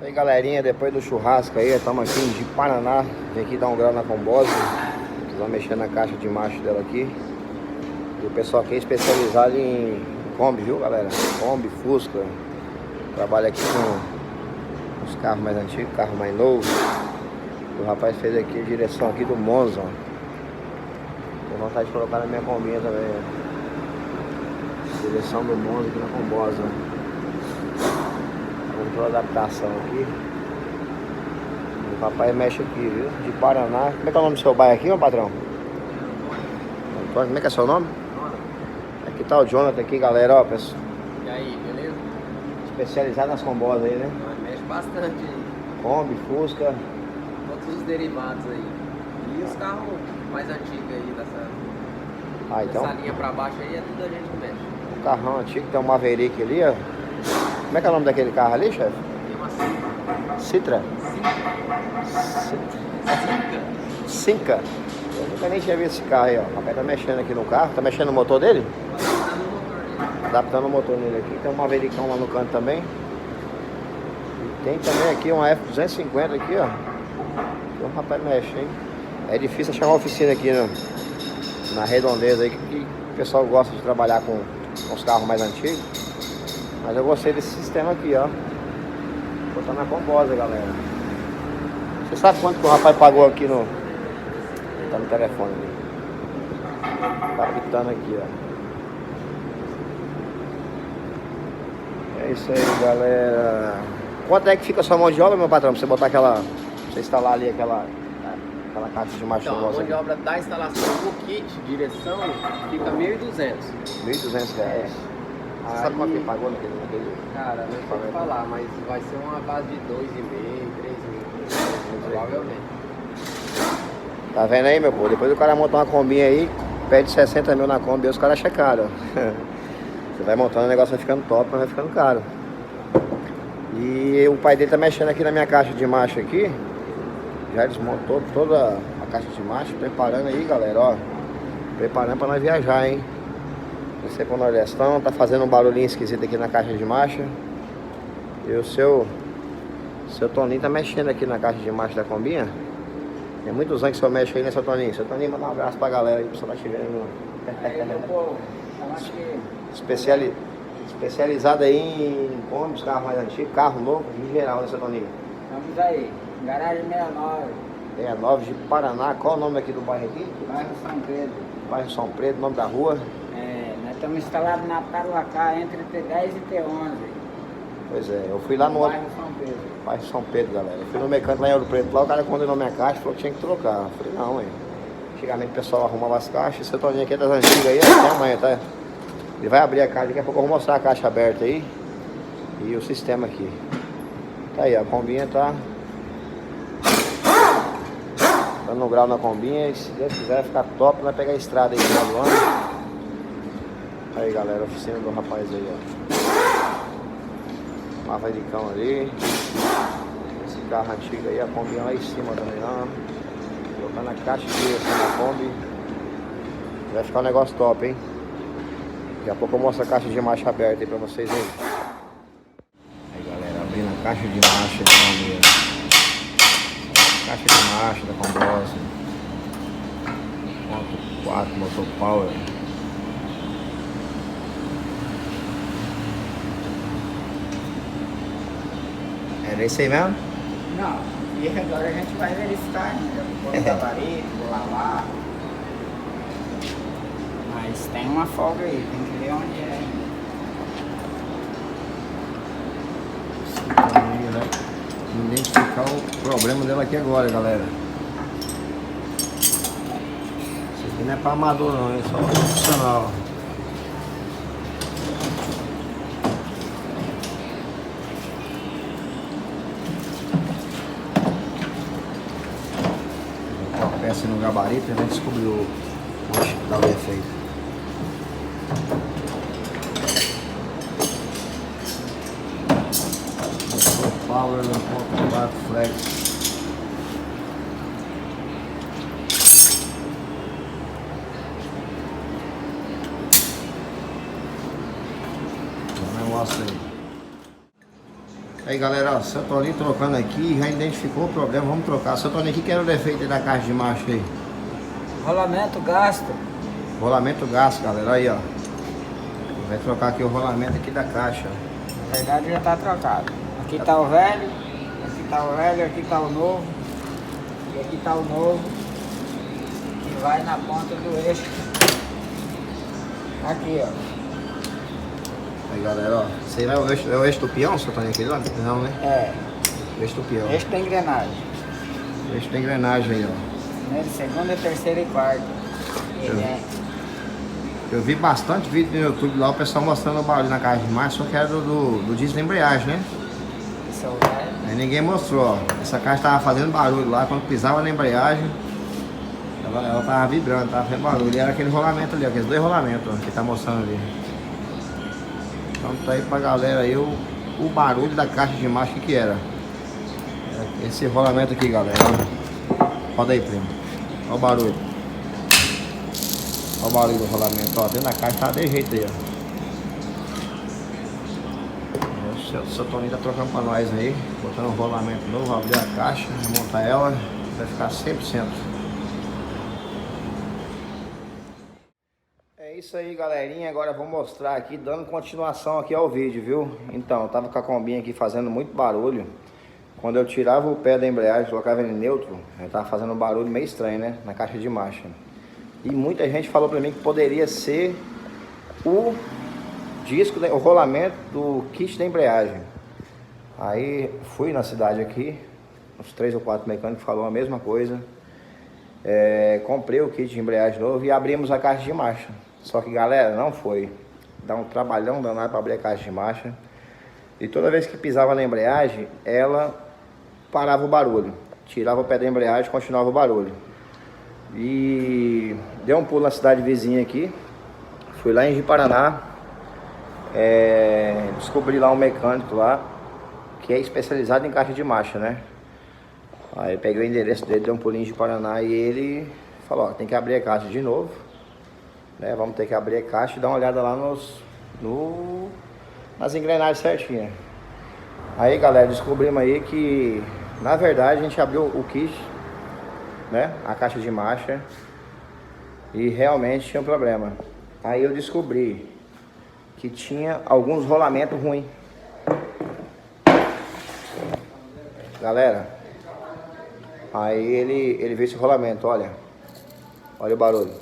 Isso aí, galerinha, depois do churrasco aí, estamos aqui de Paraná. Vem aqui dar um grau na Combosa. Vamos mexer na caixa de macho dela aqui. E o pessoal aqui é especializado em Kombi, viu, galera? Kombi, Fusca. Trabalha aqui com os carros mais antigos, carro mais novo. O rapaz fez aqui a direção aqui do Monza. Tenho vontade de colocar na minha combinha também. Direção do Monza aqui na Combosa. Vamos fazer a adaptação aqui. O papai mexe aqui, viu? De Paraná. Como é que é o nome do seu bairro aqui, meu patrão? Antônio, como é que é seu nome? Aqui tá o Jonathan aqui, galera, ó, pessoal. E aí, beleza? Especializado nas combosas aí, né? Mexe bastante aí. Kombi, Fusca. Todos os derivados aí. E os carros mais antigos aí Então, dessa linha pra baixo aí é tudo a gente que mexe. um carrão antigo, tem um Maverick ali, ó. Como é que é o nome daquele carro ali, chefe? Tem uma Citra? Cinca. Eu nunca nem tinha visto esse carro aí, ó. O papai tá mexendo aqui no carro. Tá mexendo no motor dele? Adaptando o motor nele aqui. Tem um Mavericão lá no canto também. E tem também aqui uma F250 aqui, ó. Que o rapaz mexe, hein? É difícil achar uma oficina aqui na redondeza aí que o pessoal gosta de trabalhar com os carros mais antigos. Mas eu gostei desse sistema aqui, ó. Vou botar na Combosa, galera. Você sabe quanto que o rapaz pagou aqui no... Ele tá no telefone ali. Tá pitando aqui, ó. É isso aí, galera. Quanto é que fica a sua mão de obra, meu patrão? Pra você botar aquela... Você instalar ali aquela caixa de macho. Então, a mão de obra da instalação do kit, direção, fica R$ 1.200. R$ 1.200. Você sabe quanto ele pagou naquele... Cara, não sei falar, mas vai ser uma base de 2,5, 3 mil, provavelmente. Tá vendo aí, meu pô? Depois o cara monta uma combinha aí, pede 60 mil na Kombi e os caras checaram. Você vai montando, o negócio vai ficando top, mas vai ficando caro. E o pai dele tá mexendo aqui na minha caixa de macho aqui. Já desmontou toda a caixa de macho, preparando aí, galera, ó. Preparando pra nós viajar, hein. Descer pro Nordestão, tá fazendo um barulhinho esquisito aqui na caixa de marcha. E o seu Toninho tá mexendo aqui na caixa de marcha da combinha. Tem muitos anos que o senhor mexe aí, né, seu Toninho? Seu Toninho, manda um abraço pra galera aí, o pessoal tá te vendo. Aí, meu povo, Especializado aí em Kombi, carro mais antigo, carro novo, em geral, né, seu Toninho? Estamos aí, garagem 69, 69 de Paraná. Qual o nome aqui do bairro aqui? bairro São Pedro. Bairro São Pedro, nome da rua. Nós estamos instalados na Taruacá, entre T10 e T11. Pois é, eu fui lá no outro... Bairro São Pedro. Bairro São Pedro, galera. Eu fui no mecânico lá em Ouro Preto, lá o cara condenou minha caixa e falou que tinha que trocar. Eu falei, não, hein. Antigamente o pessoal arrumava as caixas, esse Toninho aqui é das antigas aí, até amanhã, tá? Ele vai abrir a caixa, daqui a pouco eu vou mostrar a caixa aberta aí. E o sistema aqui. Tá aí, a combinha tá dando um grau na combinha e se Deus quiser vai ficar top, vai pegar a estrada aí no final do ano. Aí, galera, a oficina do rapaz aí, ó. Mavericão ali. Esse carro antigo aí, a Kombi lá em cima também, ó. Colocando a caixa de direção da Kombi. Vai ficar um negócio top, hein? Daqui a pouco eu mostro a caixa de marcha aberta aí pra vocês aí. Aí, galera, abrindo a caixa de marcha da Kombi. Caixa de marcha da Combosa. Moto 4, motor power. Era esse aí mesmo? Não, e agora a gente vai verificar ainda. Vou pôr o gabarito, vou lavar. Mas tem uma folga aí, tem que ver onde é. Identificar o problema dela aqui agora, galera. Isso aqui não é pra amador não, é só profissional. Vou colocar a peça no gabarito e a gente descobriu onde dá o defeito. Power 1.4 flex. Aí, Aí galera, ó, seu Toninho trocando aqui, já identificou o problema, vamos trocar. Seu Toninho, o que era o defeito da caixa de marcha aí? Rolamento gasto. Rolamento gasto, galera, aí ó. Vai trocar aqui o rolamento aqui da caixa. Na verdade já tá trocado. Aqui tá o velho, aqui tá o velho, aqui tá o novo. E aqui tá o novo, que vai na ponta do eixo. Aqui, ó. Aí galera, ó. Será o eixo do peão, seu Toninho, aqui? Não, né? É, O eixo do peão. eixo da engrenagem. O eixo da engrenagem aí, ó. Primeiro, segundo, terceiro e quarto. Ele é. Eu vi bastante vídeo no YouTube lá, o pessoal mostrando o barulho na caixa de marcha, só que era do disco da embreagem, né? Esse é o velho. Aí ninguém mostrou, ó. Essa caixa tava fazendo barulho lá, quando pisava na embreagem, ela tava vibrando, tava fazendo barulho. E era aquele rolamento ali, ó, aqueles dois rolamentos, ó, que tá mostrando ali. Então tá aí pra galera aí o barulho da caixa de marcha que era. Esse rolamento aqui, galera, ó. Roda aí, primo. Olha o barulho. Olha o barulho do rolamento, ó. Dentro da caixa tá de jeito aí, ó. O seu Toninho tá trocando pra nós aí, botando um rolamento novo, abrir a caixa, remontar ela, vai ficar 100%. É isso aí, galerinha, agora eu vou mostrar aqui, dando continuação aqui ao vídeo, viu? Então, eu tava com a combinha aqui fazendo muito barulho. Quando eu tirava o pé da embreagem, colocava ele neutro, eu tava fazendo um barulho meio estranho, né? Na caixa de marcha. E muita gente falou pra mim que poderia ser o disco, o rolamento do kit da embreagem. Aí fui na cidade aqui, uns 3 ou 4 mecânicos falaram a mesma coisa. Comprei o kit de embreagem novo e abrimos a caixa de marcha. Só que galera, não foi. Dá um trabalhão danado para abrir a caixa de marcha. E toda vez que pisava na embreagem, ela parava o barulho. Tirava o pé da embreagem e continuava o barulho. E dei um pulo na cidade vizinha aqui. Fui lá em Ji-Paraná. Descobri lá um mecânico lá que é especializado em caixa de marcha, né? Aí eu peguei o endereço dele, dei um pulinho de Paraná e ele falou, ó, tem que abrir a caixa de novo, né? Vamos ter que abrir a caixa e dar uma olhada lá nas engrenagens certinhas. Aí galera, descobrimos aí que na verdade a gente abriu o kit, né? A caixa de marcha e realmente tinha um problema. Aí eu descobri que tinha alguns rolamentos ruins. Galera, aí ele viu esse rolamento, olha o barulho.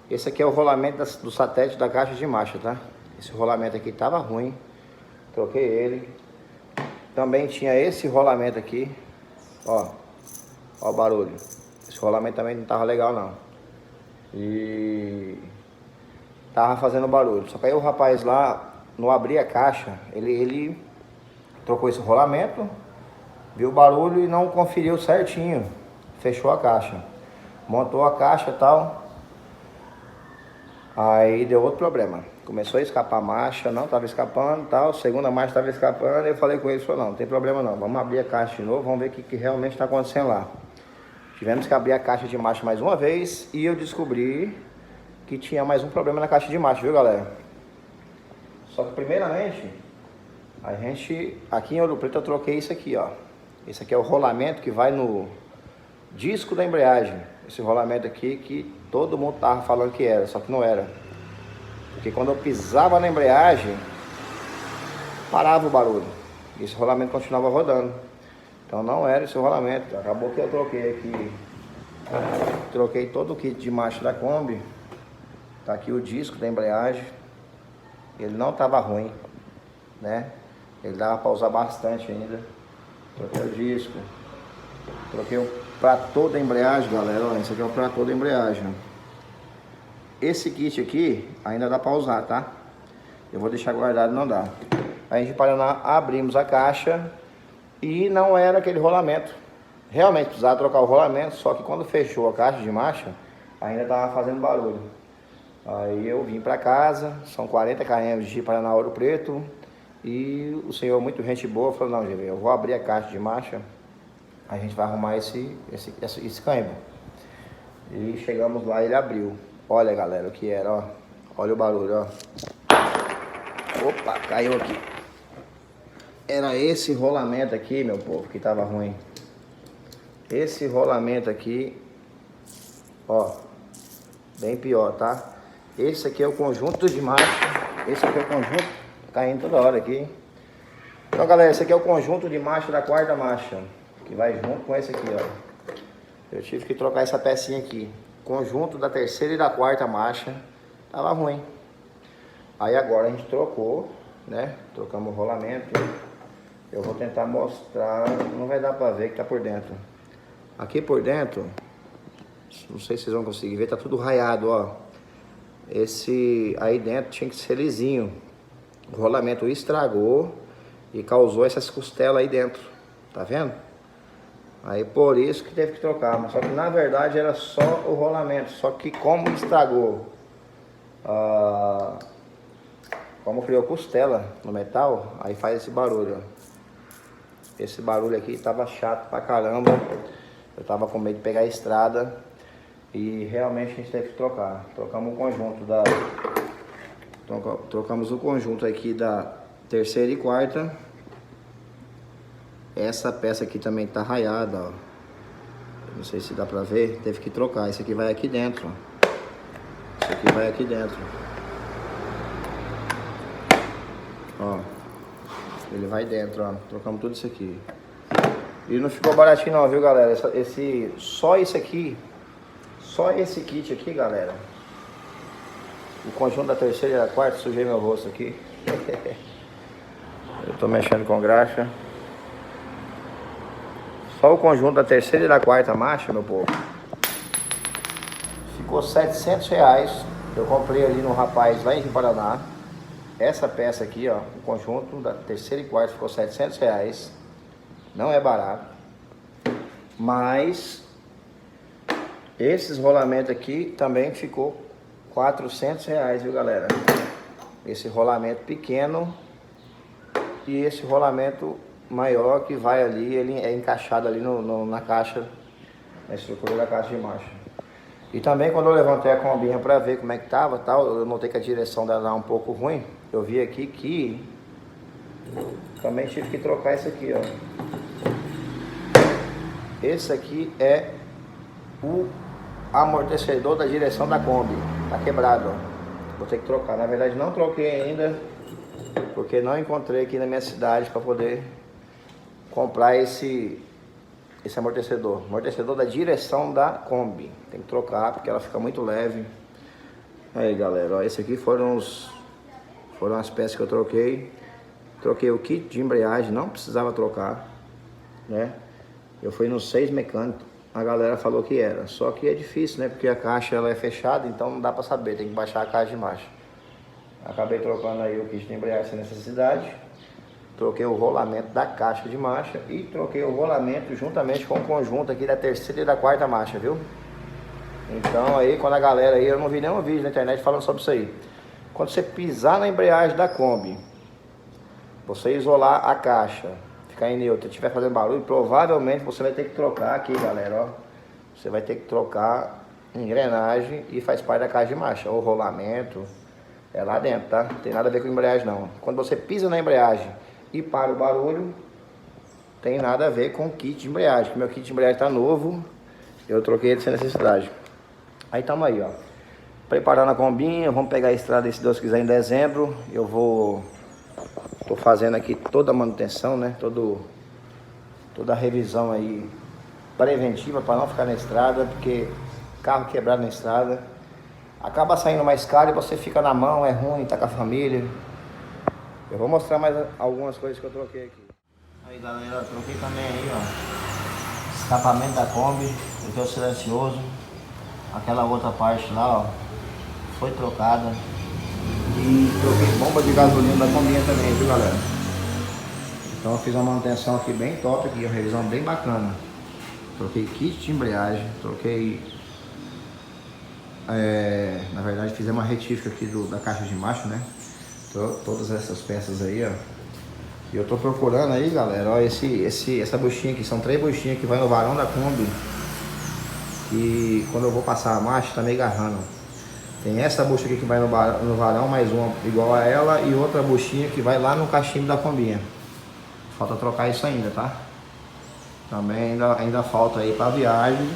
Esse aqui é o rolamento do satélite da caixa de marcha, tá? Esse rolamento aqui tava ruim, troquei ele. Também tinha esse rolamento aqui, ó o barulho. Esse rolamento também não tava legal não. E tava fazendo barulho. Só que aí o rapaz lá, não abria a caixa, ele trocou esse rolamento, viu o barulho e não conferiu certinho. Fechou a caixa. Montou a caixa e tal. Aí deu outro problema. Começou a escapar a marcha, não estava escapando e tal. Segunda marcha estava escapando. Eu falei com ele, falou, não tem problema não. Vamos abrir a caixa de novo, vamos ver o que realmente está acontecendo lá. Tivemos que abrir a caixa de marcha mais uma vez e eu descobri que tinha mais um problema na caixa de marcha, viu galera? Só que primeiramente, a gente, aqui em Ouro Preto eu troquei isso aqui, ó. Esse aqui é o rolamento que vai no disco da embreagem. Esse rolamento aqui que todo mundo tava falando que era, só que não era. Porque quando eu pisava na embreagem, parava o barulho. E esse rolamento continuava rodando. Então não era esse rolamento. Acabou que eu troquei aqui. Troquei todo o kit de marcha da Kombi. Tá aqui o disco da embreagem. Ele não tava ruim, né? Ele dava para usar bastante ainda. Troquei o disco. Troquei o platô da embreagem, galera. Olha, esse aqui é o platô da embreagem. Esse kit aqui ainda dá para usar, tá? Eu vou deixar guardado, não dá. Aí a gente Paraná abrimos a caixa e não era aquele rolamento. Realmente precisava trocar o rolamento, só que quando fechou a caixa de marcha, ainda tava fazendo barulho. Aí eu vim para casa, são 40 km de Paraná Ouro Preto. E o senhor, muito gente boa, falou, não, GV, eu vou abrir a caixa de marcha, a gente vai arrumar esse câmbio. E chegamos lá, ele abriu. Olha, galera, o que era, ó. Olha o barulho, ó. Opa, caiu aqui. era esse rolamento aqui, meu povo, que tava ruim. Esse rolamento aqui, ó, bem pior, tá? Esse aqui é o conjunto de marcha. Esse aqui é o conjunto, caindo toda hora aqui. Então, galera, esse aqui é o conjunto de marcha da quarta marcha, que vai junto com esse aqui, ó. Eu tive que trocar essa pecinha aqui. Conjunto da terceira e da quarta marcha tava ruim. Aí agora a gente trocou, né? Trocamos o rolamento. Eu vou tentar mostrar, não vai dar pra ver que tá por dentro. Aqui por dentro, não sei se vocês vão conseguir ver, tá tudo raiado, ó. Esse aí dentro tinha que ser lisinho. O rolamento estragou e causou essas costelas aí dentro, tá vendo? Aí por isso que teve que trocar, mas só que na verdade era só o rolamento, só que como estragou, como criou costela no metal, aí faz esse barulho, ó. Esse barulho aqui tava chato pra caramba, eu tava com medo de pegar a estrada e realmente a gente teve que trocar. Trocamos o conjunto trocamos o conjunto aqui da terceira e quarta. Essa peça aqui também tá raiada, ó. Não sei se dá pra ver, teve que trocar. Esse aqui vai aqui dentro, ó. Esse aqui vai aqui dentro. Ó. Ele vai dentro, ó. Trocamos tudo isso aqui. E não ficou baratinho não, viu, galera? Só esse aqui, só esse kit aqui, galera. O conjunto da terceira e da quarta, sujei meu rosto aqui. Eu tô mexendo com graxa. Só o conjunto da terceira e da quarta marcha, meu povo, ficou R$700. Eu comprei ali no rapaz lá em Paraná. Essa peça aqui, ó, o conjunto da terceira e quarta ficou R$700. Não é barato. Mas esses rolamentos aqui também ficou R$400, viu, galera? Esse rolamento pequeno e esse rolamento maior que vai ali, ele é encaixado ali na caixa, na estrutura da caixa de marcha. E também quando eu levantei a combinha para ver como é que tava, tal, eu notei que a direção dela era um pouco ruim. Eu vi aqui que também tive que trocar esse aqui, ó. Esse aqui é o amortecedor da direção da Kombi, tá quebrado, ó. Vou ter que trocar. Na verdade não troquei ainda, porque não encontrei aqui na minha cidade para poder comprar esse amortecedor. Amortecedor da direção da Kombi. Tem que trocar porque ela fica muito leve. Aí, galera, ó, esse aqui foram as peças que eu troquei. Troquei o kit de embreagem, não precisava trocar, né? Eu fui nos 6 mecânicos, a galera falou que era. Só que é difícil, né? Porque a caixa ela é fechada, então não dá pra saber, tem que baixar a caixa de marcha. Acabei trocando aí o kit de embreagem sem necessidade. Troquei o rolamento da caixa de marcha e troquei o rolamento juntamente com o conjunto aqui da terceira e da quarta marcha, viu? Então aí, quando a galera aí, eu não vi nenhum vídeo na internet falando sobre isso aí. Quando você pisar na embreagem da Kombi, você isolar a caixa, ficar em neutra, estiver fazendo barulho, provavelmente você vai ter que trocar aqui, galera, ó. Você vai ter que trocar engrenagem e faz parte da caixa de marcha. O rolamento é lá dentro, tá? Não tem nada a ver com embreagem, não. Quando você pisa na embreagem e para o barulho, tem nada a ver com o kit de embreagem. Meu kit de embreagem tá novo, eu troquei ele sem necessidade. Aí tamo aí, ó, preparando a combinha. Vamos pegar a estrada, se Deus quiser, em dezembro. Tô fazendo aqui toda a manutenção, né? Toda a revisão aí preventiva para não ficar na estrada, porque carro quebrado na estrada acaba saindo mais caro e você fica na mão, é ruim, tá com a família. Eu vou mostrar mais algumas coisas que eu troquei aqui. Aí, galera, eu troquei também aí, ó, escapamento da Kombi, troquei o silencioso. Aquela outra parte lá, ó, foi trocada. E troquei bomba de gasolina da Kombinha também, viu, galera? Então eu fiz uma manutenção aqui bem top, aqui, uma revisão bem bacana. Troquei kit de embreagem, troquei... na verdade fiz uma retífica aqui da caixa de marcha, né? Todas essas peças aí, ó. E eu tô procurando aí, galera, ó, essa buchinha aqui. São 3 buchinhas que vai no varão da Kombi. E quando eu vou passar a marcha, tá meio agarrando. Tem essa bucha aqui que vai no varão, mais uma igual a ela, e outra buchinha que vai lá no cachimbo da Kombinha. Falta trocar isso ainda, tá? Também ainda falta aí pra viagem.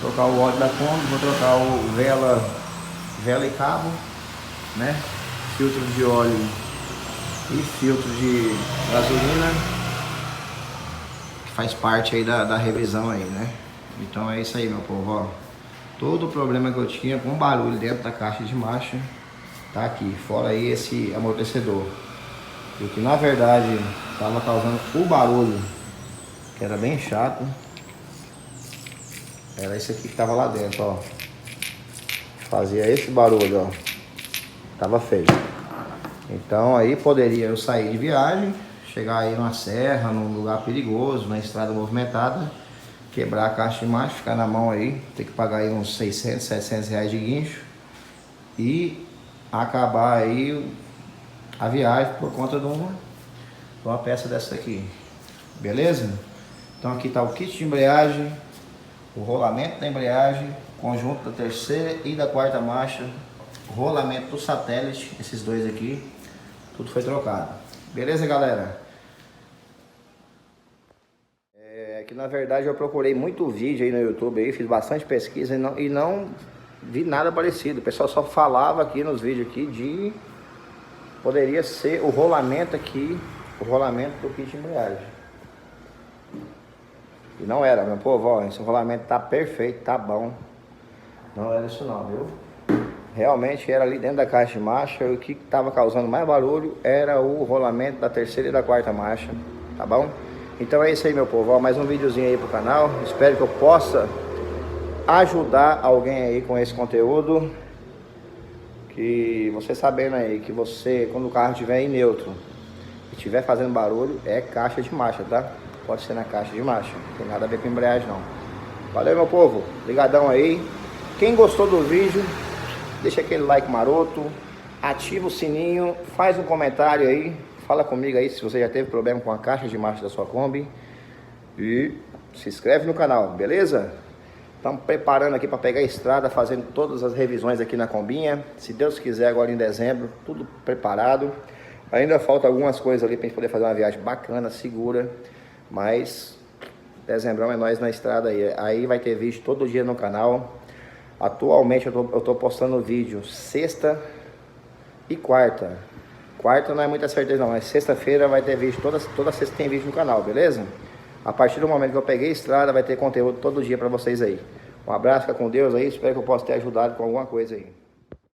Trocar o óleo da Kombi, vou trocar o vela e cabo, né? Filtro de óleo e filtro de gasolina, que faz parte aí da revisão aí, né? Então é isso aí, meu povo, ó. Todo o problema que eu tinha com barulho dentro da caixa de marcha tá aqui, fora aí esse amortecedor. E o que na verdade estava causando o barulho, que era bem chato, era esse aqui que tava lá dentro, ó. Fazia esse barulho, ó. Tava feio. Então aí poderia eu sair de viagem, chegar aí numa serra, num lugar perigoso, na estrada movimentada, quebrar a caixa de marcha, ficar na mão aí, ter que pagar aí uns 600, 700 reais de guincho e acabar aí a viagem por conta de uma peça dessa aqui. Beleza? Então aqui tá o kit de embreagem, o rolamento da embreagem, conjunto da terceira e da quarta marcha, rolamento do satélite, esses dois aqui, tudo foi trocado. Beleza, galera? Que na verdade eu procurei muito vídeo aí no YouTube, aí, fiz bastante pesquisa e não vi nada parecido. O pessoal só falava aqui nos vídeos aqui de... Poderia ser o rolamento aqui, o rolamento do kit de embreagem. E não era, meu povo, ó, esse rolamento tá perfeito, tá bom. Não era isso não, viu? Realmente era ali dentro da caixa de marcha, e o que estava causando mais barulho era o rolamento da terceira e da quarta marcha, tá bom? Então é isso aí, meu povo, ó, mais um videozinho aí pro canal. Espero que eu possa ajudar alguém aí com esse conteúdo. Que você sabendo aí que você, quando o carro estiver em neutro e estiver fazendo barulho, é caixa de marcha, tá? Pode ser na caixa de marcha, não tem nada a ver com embreagem não. Valeu, meu povo, ligadão aí. Quem gostou do vídeo, deixa aquele like maroto, ativa o sininho, faz um comentário aí, fala comigo aí se você já teve problema com a caixa de marcha da sua Kombi e se inscreve no canal, beleza? Estamos preparando aqui para pegar a estrada, fazendo todas as revisões aqui na Kombinha. Se Deus quiser, agora em dezembro, tudo preparado. Ainda falta algumas coisas ali para a gente poder fazer uma viagem bacana, segura. Mas dezembrão é nós na estrada aí. Aí vai ter vídeo todo dia no canal. Atualmente eu tô postando vídeo sexta e quarta. Quarta não é muita certeza não, mas sexta-feira vai ter vídeo, toda sexta tem vídeo no canal, beleza? A partir do momento que eu peguei a estrada, vai ter conteúdo todo dia pra vocês aí. Um abraço, fica com Deus aí, espero que eu possa ter ajudado com alguma coisa aí.